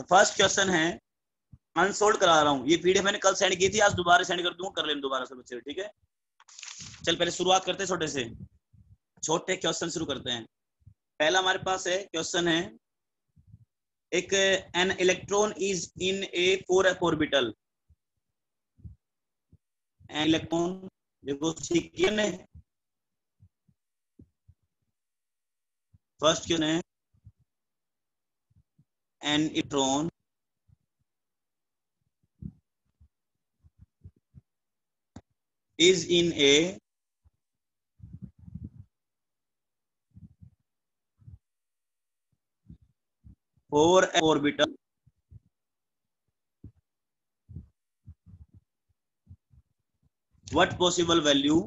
First question है, unsold करा रहा हूँ, ये पीडीएफ मैंने कल सेंड की थी, आज दोबारा सेंड कर दूंगा, कर लेना दोबारा से बच्चे, ठीक है। चल पहले शुरुआत करते हैं छोटे से, छोटे क्वेश्चन शुरू करते हैं। पहला हमारे पास है क्वेश्चन है, एक an electron is in A 4s orbital, an electron देखो सीक्वेंस है, फर्स्ट क्वेश्चन है an electron is in a 4s orbital what possible value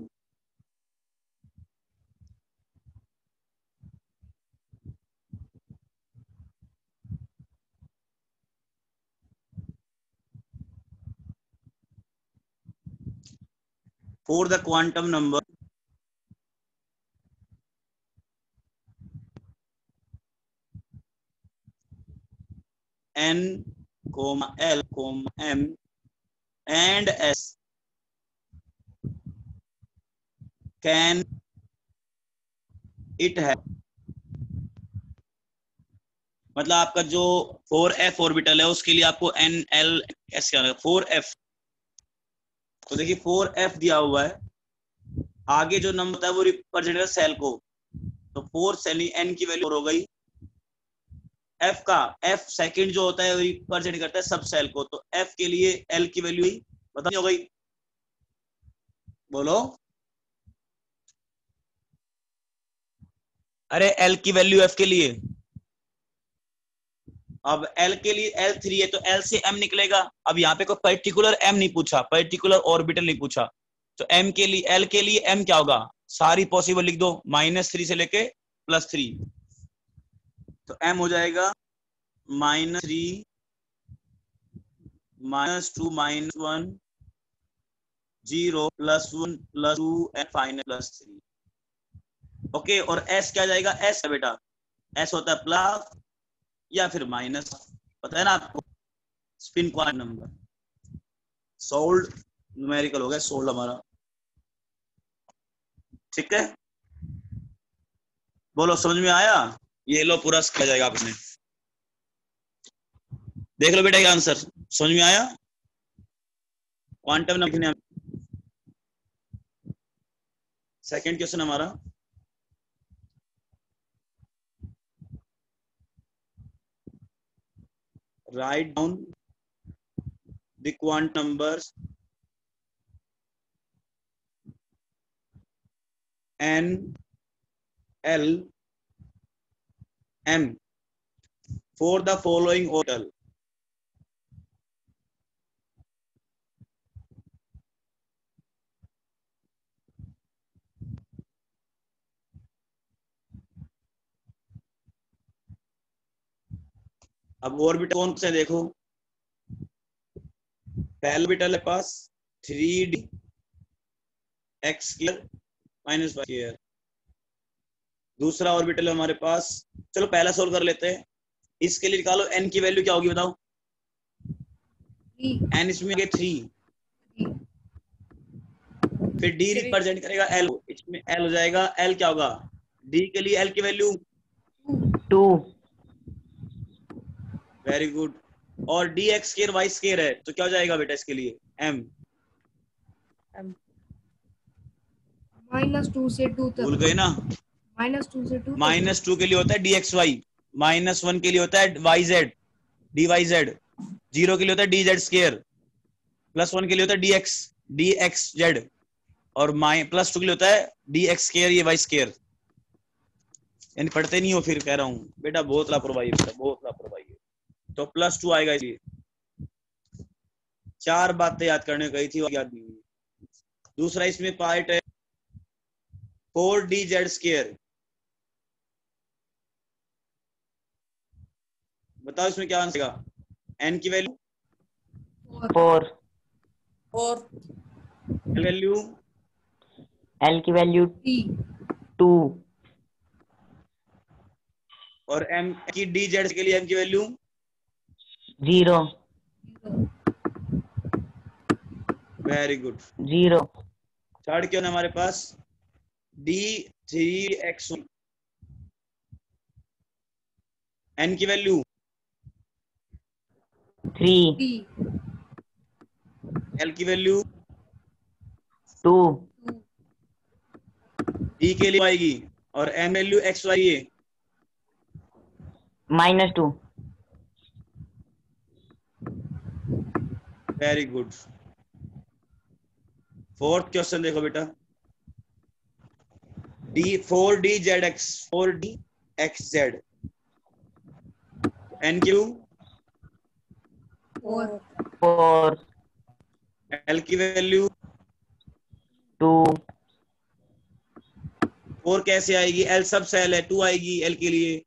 for the quantum number n, l, m and s can it have, मतलब आपका जो 4f orbital है उसके लिए आपको n, l, s क्या 4f, तो देखिए 4f दिया हुआ है, आगे जो नंबर होता है वो रिप्रेजेंट करता है सेल को, तो 4 सेल n की वैल्यू हो गई, f का f सेकंड जो होता है वो रिप्रेजेंट करता है सब सेल को, तो f के लिए l की वैल्यू ही बतानी हो गई, बोलो अरे l की वैल्यू f के लिए, अब l के लिए L3 है तो l से m निकलेगा, अब यहाँ पे कोई पर्टिकुलर m नहीं पूछा, पर्टिकुलर ऑर्बिटल नहीं पूछा, तो m के लिए l के लिए m क्या होगा, सारी पॉसिबल लिख दो, -3 से लेके +3, तो m हो जाएगा -3 -2 -1 0 +1 +2 एंड फाइनल +3, ओके। और s क्या जाएगा, s है बेटा, s होता है प्लस या फिर माइनस, पता है ना आपको, spin quantum number, sold numerical हो गया, सोल्ड हमारा, ठीक है। बोलो समझ में आया, ये लो पूरा लिखा जाएगा आपने, देख लो बेटा ये आंसर समझ में आया, क्वांटम नंबर। सेकंड क्वेश्चन हमारा, write down the quantum numbers n, l, m for the following orbital, अब ऑर्बिटल कौन से देखो, पहला ऑर्बिटल है पास 3d x square -y square, दूसरा ऑर्बिटल है हमारे पास, चलो पहला सोल्व कर लेते हैं, इसके लिए निकालो n की वैल्यू क्या होगी बताओ, n इसमें 3, फिर d रिप्रेजेंट करेगा l, इसमें l हो जाएगा, l क्या होगा, d के लिए l की वैल्यू 2, वेरी गुड, और dx स्क्वायर y स्क्वायर है तो क्या हो जाएगा बेटा इसके लिए m, -2 से 2 तक, भूल गए ना, -2 से 2 -2 के लिए होता है dxy, -1 के लिए होता है yz dyz, 0 के लिए होता है dz स्क्वायर, +1 के लिए होता है dxz, और +2 के लिए होता है dx स्क्वायर ये y स्क्वायर, यानी पढ़ते नहीं हो, फिर कह रहा हूँ बेटा बहुत लापरवाही है, बेटा बहुत लापरवाही है, तो +2 आएगा, इसलिए 4 बातें याद करने गई थी और याद नहीं हुई। दूसरा इसमें पार्ट है 4dz स्क्वायर, बताओ इसमें क्या आंसर आएगा, n की वैल्यू 4, वैल्यू L की वैल्यू 2, और m की dz के लिए m की वैल्यू 0 वेरी गुड। 0 थर्ड क्या है हमारे पास, डी 3x, एन की वैल्यू 3 3 एल की वैल्यू 2 डी के लिए आएगी, और एन वैल्यू एक्स वाई है -2 वेरी गुड। फोर्थ क्वेश्चन देखो बेटा, d 4D ZX 4D XZ, n q 4 4 l की वैल्यू 2 4 कैसे आएगी, एल सब सेल है, 2 आएगी एल के लिए,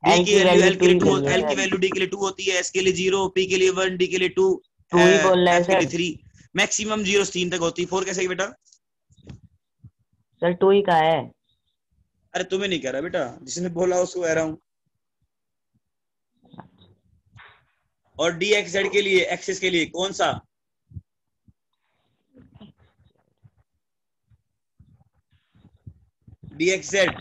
डी L की की वैल्यू वैल्यू एल के 2 लिए ही 2, चाहिए एल की सर। वैल्यू डी के लिए 2 होती है, एस के लिए 0, पी के लिए 1, डी के लिए 2, 2 ही बोल रहा है एफ के लिए सर। 3, मैक्सिमम 0 से 3 तक होती है। 4 कैसे आएगी बेटा? सर 2 ही का है। अरे तुम्हें नहीं कह रहा बेटा, जिसने बोला उसको कह रहा हूं। और डी एक्स जेड के लिए, एक्सिस के लिए कौन सा, डी एक्स जेड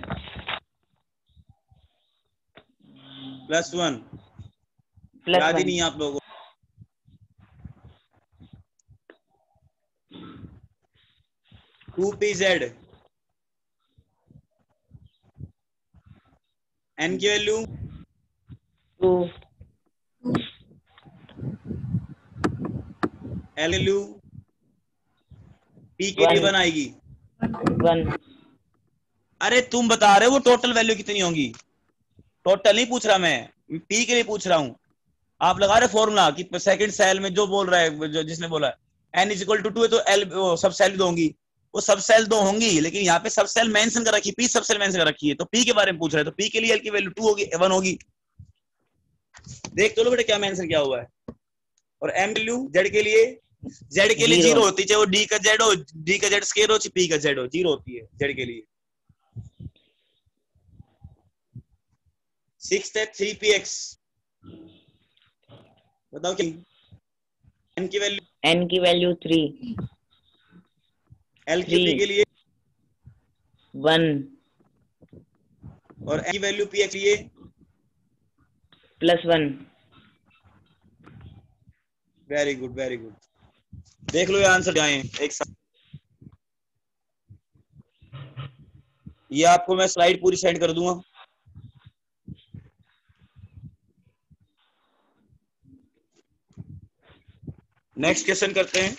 +1, याद ही +1 नहीं है आप लोगों को। टू पी जेड, एन की वैल्यू 2 एल वैल्यू पी के लिए 1 आएगी। 1 अरे तुम बता रहे हो वो टोटल वैल्यू कितनी होगी, टोटल नहीं पूछ रहा मैं, पी के लिए पूछ रहा हूं। आप लगा रहे फॉर्मूला कि सेकंड सेल में जो बोल रहा है, जो जिसने बोला एन इज इक्वल टू 2 है तो एल सब सेल दो होंगी, वो सब सेल 2 होंगी, लेकिन यहाँ पे सब सेल मेंशन कर रखी है, पी सब सेल मेंशन कर रखी है, तो पी के बारे में पूछ रहे हैं, तो पी के लिए एल की वैल्यू 2 होगी, 1 होगी। देख तो लो बेटा क्या मेंशन किया हुआ है। और एम वैल्यू जेड के लिए, जेड के लिए 0 होती है, चाहे वो डी का जेड हो, डी का जेड स्केयर हो, चाहे पी का जेड हो, 0 होती है जेड के लिए। 6 है 3px, बताओ क्या, एन की वैल्यू N की वैल्यू 3 एल की पी के लिए 1 और एन की वैल्यू पी के लिए +1। Very good very good. देख लो ये आंसर क्या है एक साथ। ये आपको मैं स्लाइड पूरी सेंड कर दूंगा। नेक्स्ट क्वेश्चन करते हैं।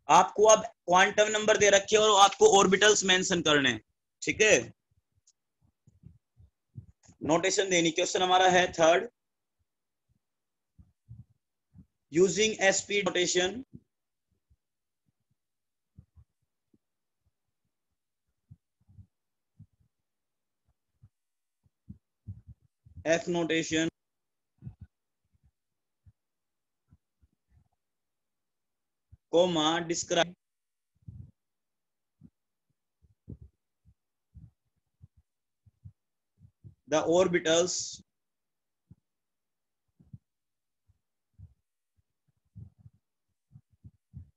आपको अब क्वांटम नंबर दे रखे हैं और आपको ऑर्बिटल्स मेंशन करने हैं, ठीक है। नोटेशन देनी, क्वेश्चन हमारा है third, using SP notation F notation comma describe the orbitals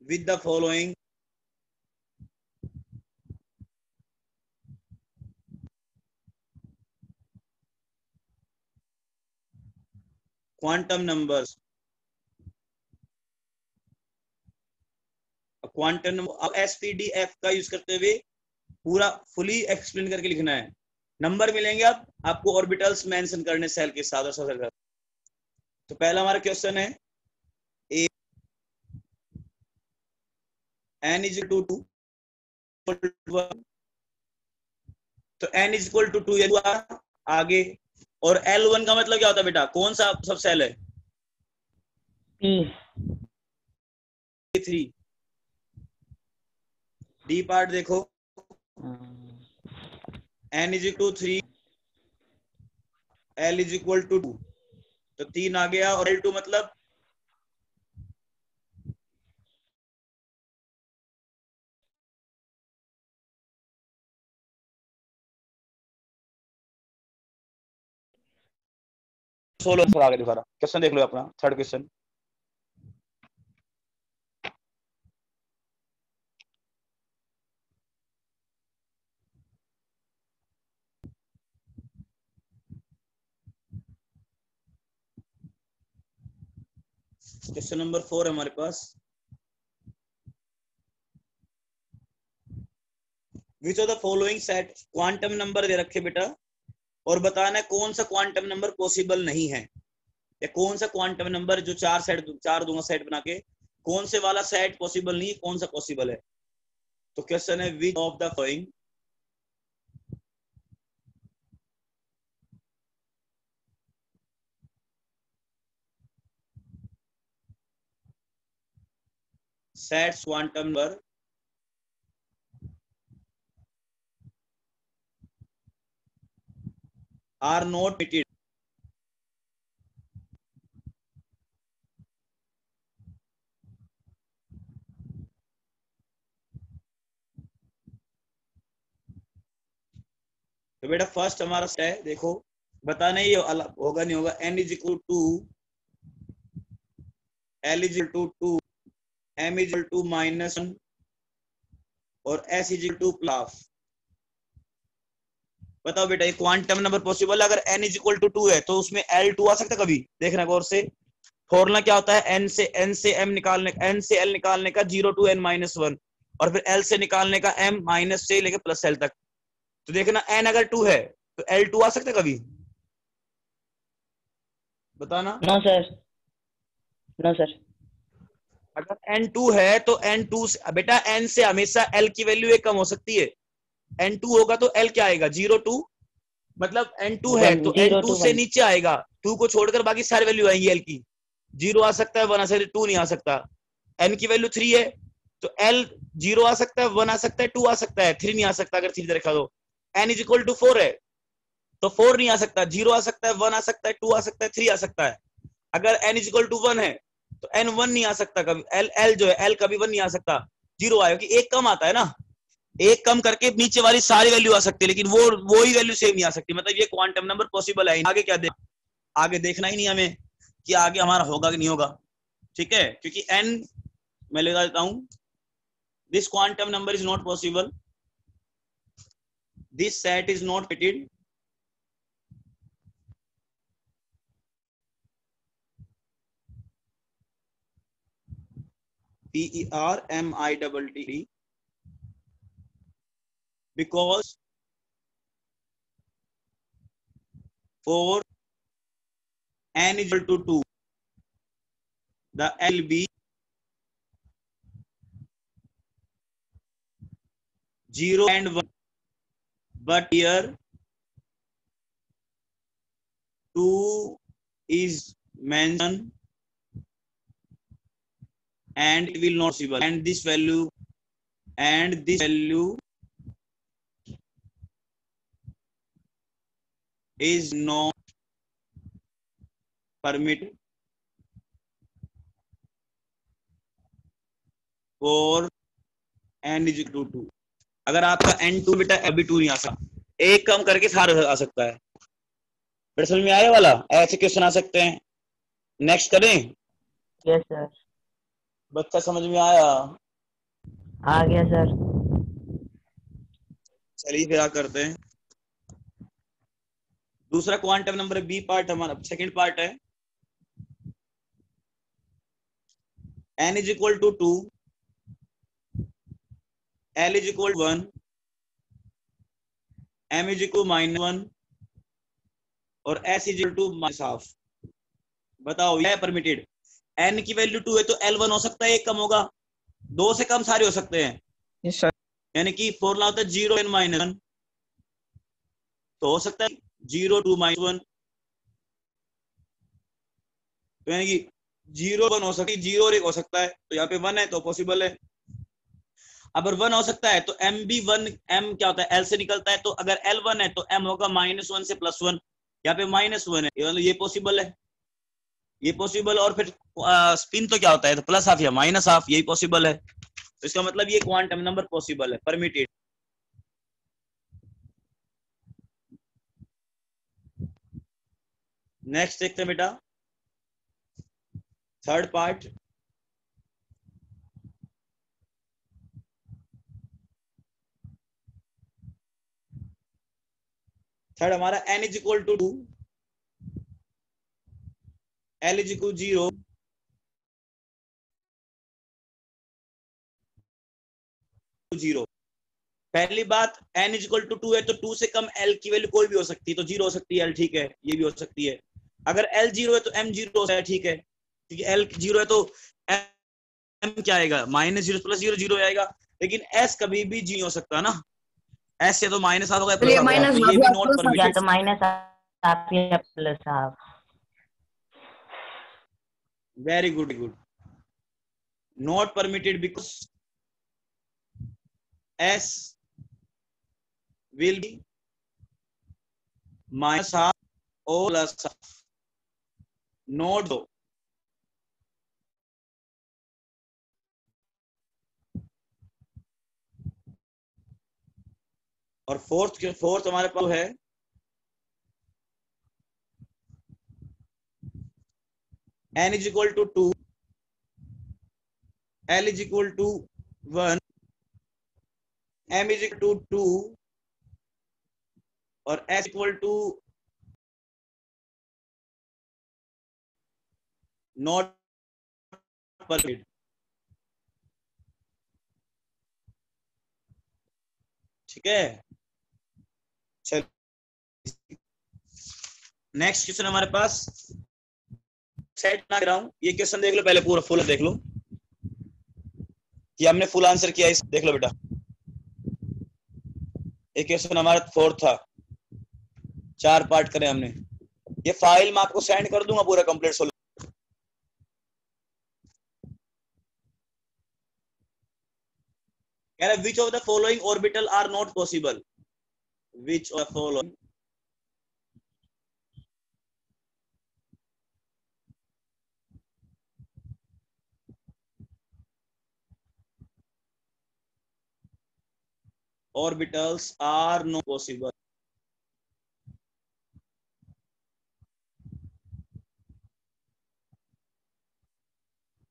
with the following quantum numbers। Quantum number SPDF का यूज करते हुए पूरा फुली एक्सप्लेन करके लिखना है। नंबर मिलेंगे अब आपको ऑर्बिटल्स मेंशन करने सेल के साथ और साथ। तो पहला हमारा क्वेश्चन है ए एन इज टू 2, तो एन इज इक्वल टू 2 आगे, और L1 का मतलब क्या होता है बेटा, कौन सा सब सेल है, P3। डी पार्ट देखो, n is equal to 3, L is equal to 2, तो 3 आ गया, और L2 मतलब सोलो आगे दिखा रहा। क्वेश्चन देख लो अपना थर्ड क्वेश्चन। क्वेश्चन नंबर 4 है हमारे पास। Which of the following set quantum number दे रखे बेटा, और बताना है कौन सा क्वांटम नंबर पॉसिबल नहीं है, या कौन सा क्वांटम नंबर जो चार दूंगा सेट बना के, कौन से वाला सेट पॉसिबल नहीं है, कौन सा पॉसिबल है। तो क्वेश्चन है which of the following sets quantum number are not fitted तो बेटा फर्स्ट हमारा है, देखो बताना ही होगा नहीं होगा। n is equal to l is equal to 2, m is equal to -1 और s is equal to plus. बताओ बेटा ये क्वांटम नंबर पॉसिबल है। अगर n इज इक्वल टू 2 है तो उसमें L2 आ सकता है कभी, देखना गौर से। फॉर्मूला क्या होता है, n से m निकालने, n से l निकालने का 0 to n -1, और फिर l से निकालने का m माइनस से लेके प्लस l तक। तो देखना n अगर 2 है तो L2 आ सकता है कभी, बताना। No sir, no sir. अगर n2 है तो n2 से बेटा n से हमेशा l की वैल्यू एक कम हो सकती है। n2 होगा तो l क्या आएगा 0 to, मतलब n2 है तो 0 n2 to से 1। नीचे आएगा, 2 को छोड़कर बाकी सारी वैल्यू आएंगी l की। 0 आ सकता है, 1 आ सकता है, 2 नहीं आ सकता। n की वैल्यू 3 है तो l 0 आ सकता है, 1 आ सकता है, 2 आ सकता है, 3 नहीं आ सकता। अगर 3 रखा तो n इज इक्वल टू 4 है तो 4 नहीं आ सकता, 0 आ सकता है, 1 आ सकता है, 2 आ सकता है, 3 आ सकता है। अगर n इज इक्वल टू 1 है तो n 1 नहीं आ सकता कभी, l जो है l कभी 1 नहीं आ सकता, 0 आएगा। कि एक कम आता है ना, एक कम करके नीचे वाली सारी वैल्यू आ सकती है, लेकिन वो ही वैल्यू सेम नहीं आ सकती। मतलब ये क्वांटम नंबर पॉसिबल है। आगे क्या आगे देखना ही नहीं हमें कि आगे हमारा होगा कि नहीं होगा, ठीक है। क्योंकि n मैं लगा देता हूं, this quantum number is not possible, this set is not fitted, PERMITT, because for n is equal to 2, the L will be 0 and 1, but here 2 is mentioned and it will not possible, and this value is not permitted for n is equal to 2। अगर आपका n2 बेटा अभी 2 नहीं आ सकता, एक कम करके सारा आ सकता है। फिर समझ में आया वाला, ऐसे क्वेश्चन आ सकते हैं। नेक्स्ट करें, यस सर, बच्चा समझ में आया? आ गया सर। चलिए फिर करते हैं दूसरा क्वांटम नंबर बी पार्ट, हमारा सेकंड पार्ट है। n is equal to 2, l is equal 1, m is equal -1 और s इज इक्वल टू -12। बताओ यह परमिटेड। n की वैल्यू 2 है तो l1 हो सकता है, एक कम होगा, 2 से कम सारे हो सकते हैं। Yes sir. यानी कि फॉर्मूला होता है 0 n -1, तो हो सकता है 0 2 -1, तो यानी कि 0 1 हो सकती है, 0 और 1 हो सकता है, तो यहाँ पे 1 है तो पॉसिबल है। अगर 1 हो सकता है तो m भी 1, m क्या होता है l से निकलता है, तो अगर l 1 है तो m होगा -1 से +1, यहाँ पे -1 है, ये पॉसिबल है, ये पॉसिबल। और फिर स्पिन तो क्या होता है, तो प्लस हाफ या माइनस हाफ, यही पॉसिबल है। तो इसका मतलब ये क्वांटम नंबर पॉसिबल है, परमिटेड। नेक्स्ट देखते हैं बेटा, थर्ड पार्ट। थर्ड हमारा n is equal to 2, l is equal 0, zero. पहली बात n इज इक्वल टू 2 है तो 2 से कम l की वैल्यू कोई भी हो सकती है, तो 0 हो सकती है l, ठीक है, ये भी हो सकती है। अगर l 0 है तो m 0 हो सकता है, ठीक है, क्योंकि l 0 है तो m क्या आएगा, -0 + 0 0 आएगा। लेकिन s कभी भी जी नहीं हो सकता ना, s या तो माइनस हाफ होगा प्लस चलिए हाफ होगा, माइनस तो ये भी नॉट या परमिटेड। तो माइनस हाफ या plus half. Very good, good. Not permitted because s will be minus half or plus half, note दो। और फोर्थ हमारे पास है n is equal to 2, l is equal to 1, m is equal to 2 और s equal to not permitted. ठीक है, चल next question हमारे पास सेट ना रहा हूं, ये क्वेश्चन देख लो पहले, पूरा फुल देख लो कि हमने फुल आंसर किया है, देख लो बेटा। ये क्वेश्चन हमारा फोर्थ था, 4 पार्ट करें हमने। ये फाइल मैं आपको सेंड कर दूंगा पूरा कंप्लीट सोल्यूशन। कह रहा which of the following orbital are not possible, which of following orbitals are not possible।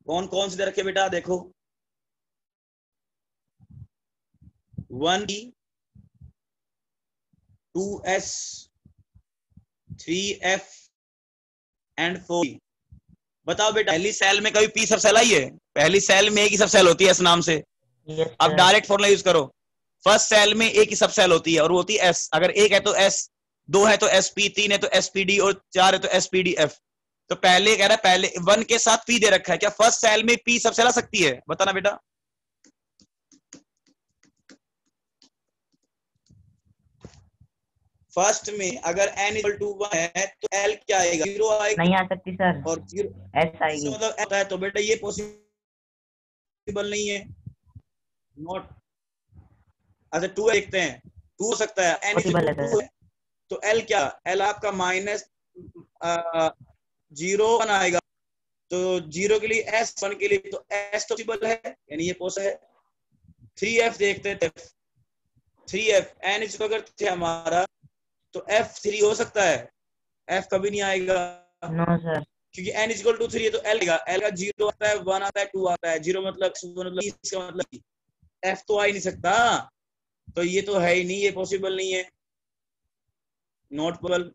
कौन कौन से दे रखे बेटा, देखो 1d 2s 3f and 4d। बताओ बेटा, पहली सेल में कभी p सब सेल आई है? पहली सेल में एक ही सब सेल होती है s नाम से। यस अब डायरेक्ट फॉर्मूला यूज करो, फर्स्ट सेल में एक ही सब सेल होती है और वो होती है s। अगर एक है तो s, 2 है तो sp, 3 है तो spd और 4 है तो spdf। तो पहले कह रहा है पहले 1 के साथ p दे रखा है, क्या फर्स्ट सेल में p सब सेल आ सकती है? बताना बेटा। फर्स्ट में अगर n इक्वल टू 1 है तो l क्या आएगा, 0 आएगा। नहीं आ सकती सर, और 0 एस आएगी। मतलब होता है, तो बेटा ये पॉसिबल नहीं है, नॉट। अच्छा 2 देखते हैं, 2 हो सकता है, n इक्वल पॉसिबल है टू 2 सर। है तो l क्या, l आपका -0 1 आएगा। तो 0 के लिए s, 1 के लिए तो s तो पॉसिबल है, यानी ये पॉसिबल है। 3f देखते हैं, 3f n इक्वल अगर थे हमारा तो f3 हो सकता है, f कभी नहीं आएगा नो सर। क्योंकि n इक्वल टू 3 है तो l का 0 आता है, 1 आता है, 2 आता है। 0 मतलब इसका मतलब f तो आ ही नहीं सकता, तो ये तो है ही नहीं, ये पॉसिबल नहीं है, नॉट पॉसिबल।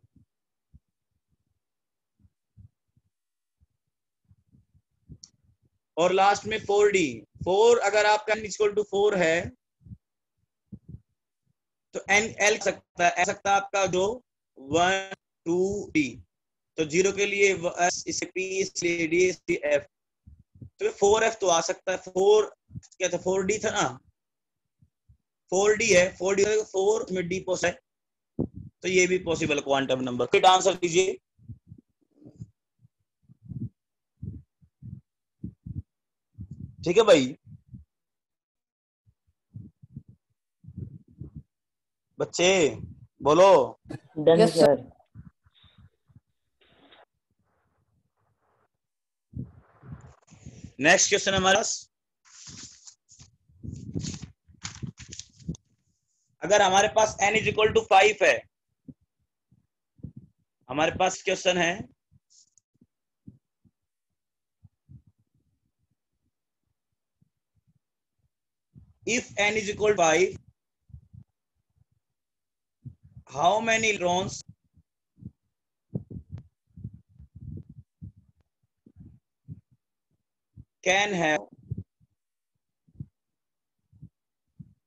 और लास्ट में 4d, 4 अगर आपका n इक्वल टू 4 है तो n l सकता है, सकता है आपका जो 1 2 d। तो 0 के लिए इससे p, इसलिए d, इसलिए f। तो 4f तो आ सकता है, 4 क्या था, 4d था ना, 4d है, 4d 4 में d पॉसिबल है, तो ये भी पॉसिबल क्वांटम नंबर। फिर आंसर दीजिए। ठीक है भाई, बच्चे बोलो। Done yes sir. Sir. Next question हमारा, अगर हमारे पास n इज इक्वल टू 5 है हमारे पास क्वेश्चन है if n is equal to 5, how many electrons can have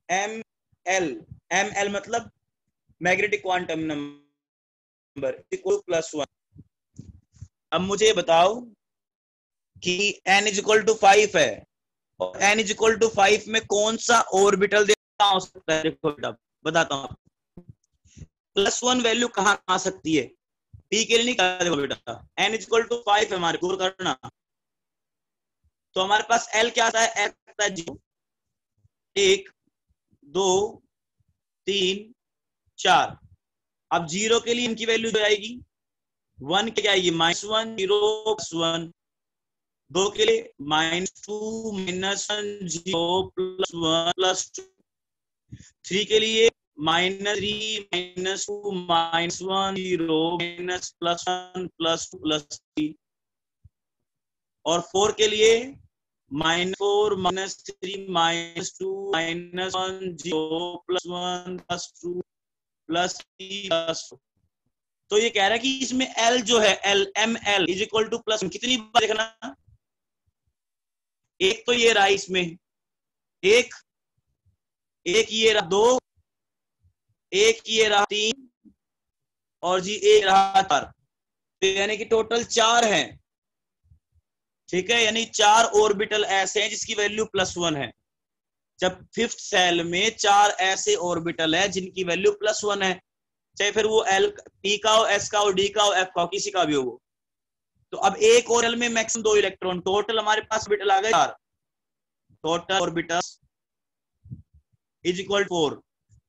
ml मतलब magnetic quantum number equal plus 1। अब मुझे बताओ कि n इज इक्वल टू 5 है और n इज इक्वल टू 5 में कौन सा ऑर्बिटल हो सकता है। देखो बेटा बताता हूँ, +1 वैल्यू कहाँ आ सकती है, p के लिए नहीं कहा। देखो बेटा n इज इक्वल टू 5 है हमारे को करना, तो हमारे पास l क्या आता है, x आता है 0, 1 2 3 4। अब 0 के लिए इनकी वैल्यू जो आएगी 1 क्या आएगी -1 0 +1, 2 के लिए -2 -1 0 +1 +2, 3 के लिए -3 -2 -1 0 +1 +2 +3, और 4 के लिए -4 -3 -2 -1 0 +1 +2 +3 +4। तो ये कह रहा है कि इसमें L जो है ml इज इक्वल टू +1 कितनी बार देखना, एक तो ये रहा इसमें, एक ये रहा 2, एक ये रहा 3 और जी एक रहा 4, तो यानी कि टोटल 4 है। ठीक है, यानी 4 ऑर्बिटल ऐसे हैं जिसकी वैल्यू +1 है। जब 5th सेल में 4 ऐसे ऑर्बिटल है जिनकी वैल्यू +1 है, चाहे फिर वो L P का हो, S का हो, D का हो, F का हो, किसी का भी हो। तो अब एक ऑर्बिटल में मैक्सिमम 2 इलेक्ट्रॉन, टोटल हमारे पास ऑर्बिटल आ गए 4, टोटल ऑर्बिटल्स इज इक्वल 4।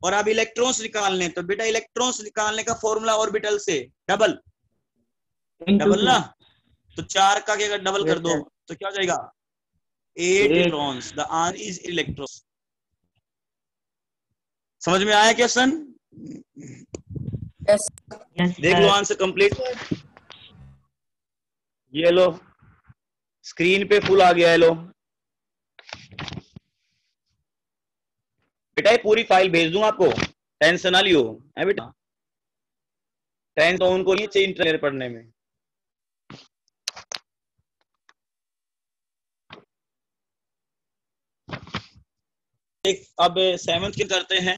और अब इलेक्ट्रॉन्स निकालने, तो बेटा इलेक्ट्रॉन्स निकालने का फॉर्मूला ऑर्बिटल से डबल ना, तो 4 का क्या डबल कर दो तो क्या हो जाएगा 8 electrons. The answer is electrons. समझ में आया क्वेश्चन? Yes. देख लो आंसर कंप्लीट, ये लो स्क्रीन पे फुल आ गया है। लो बेटा ये पूरी फाइल भेज दूंगा आपको, टेंशन ना लियो है बेटा, टेंशन तो उनको नहीं चाहिए इंटरनेट पढ़ने में। एक अब 7th की करते हैं।